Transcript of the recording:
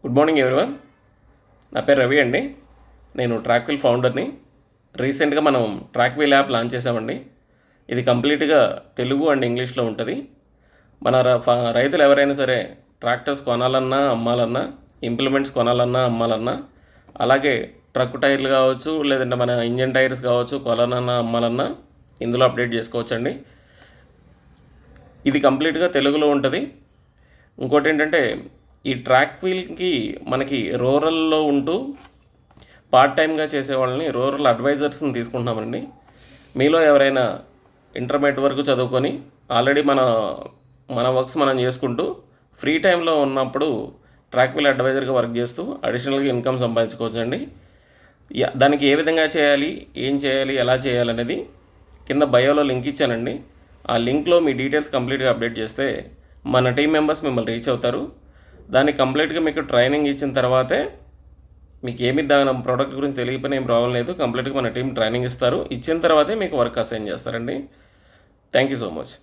Good morning everyone. నా పేరు రవి అండి. నేను ట్రాక్విల్ ఫౌండర్ని. రీసెంట్గా మనం ట్రాక్విల్ యాప్ లాంచ్ చేసామండి. ఇది కంప్లీట్గా తెలుగు అండ్ ఇంగ్లీష్లో ఉంటుంది. మన రైతులు ఎవరైనా సరే ట్రాక్టర్స్ కొనాలన్నా అమ్మాలన్నా, ఇంప్లిమెంట్స్ కొనాలన్నా అమ్మాలన్నా, అలాగే ట్రక్ టైర్లు కావచ్చు, లేదంటే మన ఇంజన్ టైర్స్ కావచ్చు, కొనాలన్నా అమ్మాలన్నా ఇందులో అప్డేట్ చేసుకోవచ్చండి. ఇది కంప్లీట్గా తెలుగులో ఉంటుంది. ఇంకోటి ఏంటంటే, ఈ ట్రాక్ వీల్కి మనకి రూరల్లో ఉంటూ పార్ట్ టైమ్గా చేసే వాళ్ళని రూరల్ అడ్వైజర్స్ని తీసుకుంటున్నామండి. మీలో ఎవరైనా ఇంటర్మీడియట్ వరకు చదువుకొని ఆల్రెడీ మన వర్క్స్ మనం చేసుకుంటూ ఫ్రీ టైంలో ఉన్నప్పుడు ట్రాక్ వీల్ అడ్వైజర్గా వర్క్ చేస్తూ అడిషనల్గా ఇన్కమ్ సంపాదించుకోవచ్చండి. దానికి ఏ విధంగా చేయాలి, ఏం చేయాలి, ఎలా చేయాలి అనేది కింద బయోలో లింక్ ఇచ్చానండి. ఆ లింక్లో మీ డీటెయిల్స్ కంప్లీట్గా అప్డేట్ చేస్తే మన టీం మెంబర్స్ మిమ్మల్ని రీచ్ అవుతారు. దానికి కంప్లీట్గా మీకు ట్రైనింగ్ ఇచ్చిన తర్వాతే, మీకు దాని ప్రోడక్ట్ గురించి తెలియకపోయినా ఏం ప్రాబ్లం లేదు, కంప్లీట్గా మన టీం ట్రైనింగ్ ఇస్తారు. ఇచ్చిన తర్వాతే మీకు వర్క్ అసైన్ చేస్తారండి. Thank you so much.